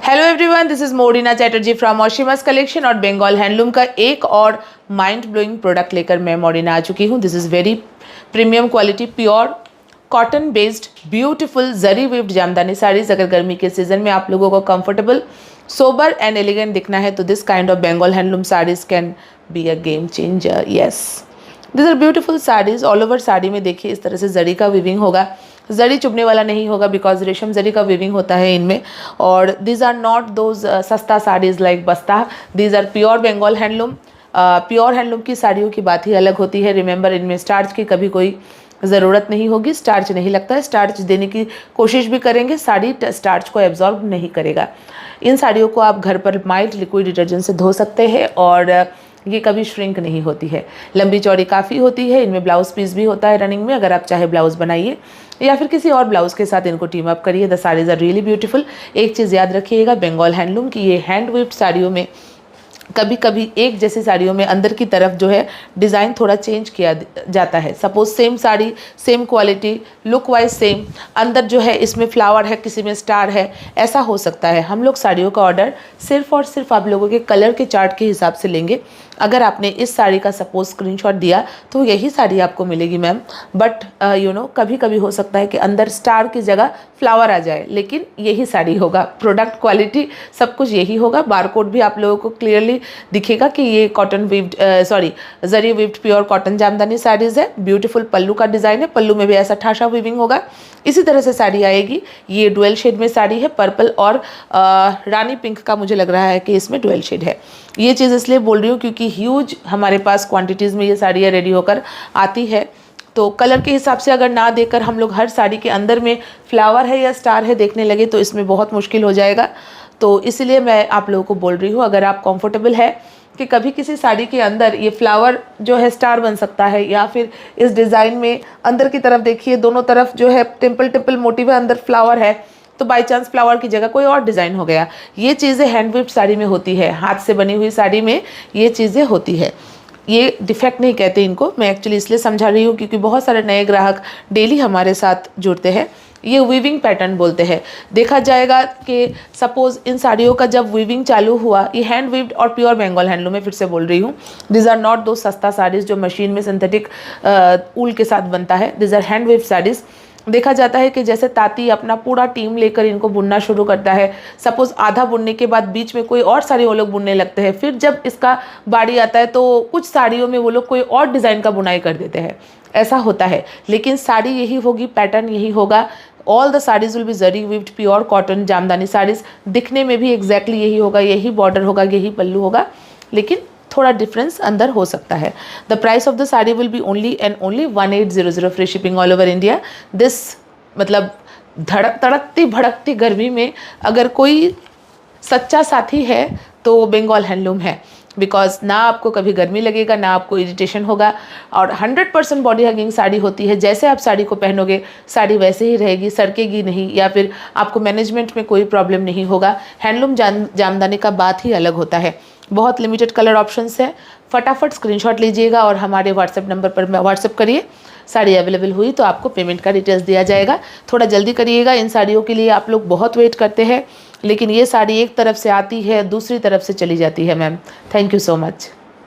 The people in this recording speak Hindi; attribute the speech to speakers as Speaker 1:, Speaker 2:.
Speaker 1: Hello everyone, this is Modina Chatterjee from Oshimas collection और बंगाल हैंडलूम का एक और माइंड ब्लोइंग प्रोडक्ट लेकर मैं मोडिना आ चुकी हूँ। This is very premium quality pure cotton based beautiful zari weaved Jamdani saris. अगर गर्मी के सीजन में आप लोगों को कंफर्टेबल सोबर एंड एलिगेंट दिखना है तो this kind of Bengal handloom saris can be a game changer. Yes, this are beautiful saris. All over sari में देखिए इस तरह से जरी का वीविंग होगा, जरी चुभने वाला नहीं होगा बिकॉज रेशम जरी का वीविंग होता है इनमें। और दीज आर नॉट दोज सस्ता साड़ीज लाइक बस्ता, these are pure Bengal handloom. Pure handloom की साड़ियों की बात ही अलग होती है। रिमेंबर, इनमें स्टार्च की कभी कोई ज़रूरत नहीं होगी, स्टार्च नहीं लगता है। स्टार्च देने की कोशिश भी करेंगे, साड़ी स्टार्च को एब्जॉर्ब नहीं करेगा। इन साड़ियों को आप घर पर माइल्ड लिक्विड डिटर्जेंट से धो सकते हैं और ये कभी श्रिंक नहीं होती है। लंबी चौड़ी काफ़ी होती है। इनमें ब्लाउज पीस भी होता है रनिंग में, अगर आप चाहे ब्लाउज बनाइए या फिर किसी और ब्लाउज के साथ इनको टीम अप करिए। The saris are really beautiful. एक चीज़ याद रखिएगा, बंगाल हैंडलूम की ये हैंड वीव्ड साड़ियों में कभी कभी एक जैसी साड़ियों में अंदर की तरफ जो है डिज़ाइन थोड़ा चेंज किया जाता है। Suppose same sari, same quality, look wise same, अंदर जो है इसमें फ्लावर है, किसी में स्टार है, ऐसा हो सकता है। हम लोग साड़ियों का ऑर्डर सिर्फ और सिर्फ आप लोगों के कलर के चार्ट के हिसाब से लेंगे। अगर आपने इस साड़ी का सपोज स्क्रीनशॉट दिया तो यही साड़ी आपको मिलेगी मैम, बट कभी कभी हो सकता है कि अंदर स्टार की जगह फ्लावर आ जाए, लेकिन यही साड़ी होगा। प्रोडक्ट क्वालिटी सब कुछ यही होगा। बारकोड भी आप लोगों को क्लियरली दिखेगा कि ये कॉटन विव्ड जरी weaved pure cotton Jamdani saris है। ब्यूटीफुल पल्लू का डिज़ाइन है, पल्लू में भी ऐसा ठासा वीविंग होगा। इसी तरह से साड़ी आएगी। ये डुअल शेड में साड़ी है, पर्पल और रानी पिंक का मुझे लग रहा है कि इसमें डुअल शेड है। ये चीज़ इसलिए बोल रही हूँ क्योंकि ह्यूज हमारे पास क्वांटिटीज़ में ये साड़ियाँ रेडी होकर आती है। तो कलर के हिसाब से अगर ना देकर हम लोग हर साड़ी के अंदर में फ्लावर है या स्टार है देखने लगे तो इसमें बहुत मुश्किल हो जाएगा। तो इसलिए मैं आप लोगों को बोल रही हूँ, अगर आप कंफर्टेबल है कि कभी किसी साड़ी के अंदर ये फ्लावर जो है स्टार बन सकता है, या फिर इस डिज़ाइन में अंदर की तरफ देखिए दोनों तरफ जो है टेम्पल टेम्पल मोटिव है, अंदर फ्लावर है, तो बाई चांस फ्लावर की जगह कोई और डिज़ाइन हो गया। ये चीज़ें हैंड वीव्ड साड़ी में होती है, हाथ से बनी हुई साड़ी में ये चीज़ें होती है। ये डिफेक्ट नहीं कहते इनको, मैं एक्चुअली इसलिए समझा रही हूँ क्योंकि बहुत सारे नए ग्राहक डेली हमारे साथ जुड़ते हैं। ये वीविंग पैटर्न बोलते हैं। देखा जाएगा कि सपोज इन साड़ियों का जब वीविंग चालू हुआ, ये हैंड वीव्ड और प्योर बंगाल हैंडलूम में, फिर से बोल रही हूँ, दिज आर नॉट दो सस्ता साड़ीज़ जो मशीन में सिंथेटिक ऊल के साथ बनता है। These are hand weaved saris. देखा जाता है कि जैसे ताती अपना पूरा टीम लेकर इनको बुनना शुरू करता है, सपोज आधा बुनने के बाद बीच में कोई और साड़ी वो लोग बुनने लगते हैं, फिर जब इसका बारी आता है तो कुछ साड़ियों में वो लोग कोई और डिज़ाइन का बुनाई कर देते हैं, ऐसा होता है। लेकिन साड़ी यही होगी, पैटर्न यही होगा। All the saris will be zari weaved pure cotton Jamdani saris. दिखने में भी एग्जैक्टली यही होगा, यही बॉर्डर होगा, यही पल्लू होगा, लेकिन थोड़ा डिफरेंस अंदर हो सकता है। The price of the sari will be only and only 1800 free shipping all over India. This मतलब तड़कती भड़कती गर्मी में अगर कोई सच्चा साथी है तो बंगाल हैंडलूम है, बिकॉज ना आपको कभी गर्मी लगेगा, ना आपको इरिटेशन होगा, और 100% बॉडी हगिंग साड़ी होती है। जैसे आप साड़ी को पहनोगे साड़ी वैसे ही रहेगी, सरकेगी नहीं, या फिर आपको मैनेजमेंट में कोई प्रॉब्लम नहीं होगा। हैंडलूम जामदानी का बात ही अलग होता है। बहुत लिमिटेड कलर ऑप्शंस है। फटाफट स्क्रीनशॉट लीजिएगा और हमारे व्हाट्सएप नंबर पर व्हाट्सएप करिए। साड़ी अवेलेबल हुई तो आपको पेमेंट का डिटेल्स दिया जाएगा। थोड़ा जल्दी करिएगा, इन साड़ियों के लिए आप लोग बहुत वेट करते हैं, लेकिन ये साड़ी एक तरफ से आती है दूसरी तरफ से चली जाती है ma'am. Thank you so much.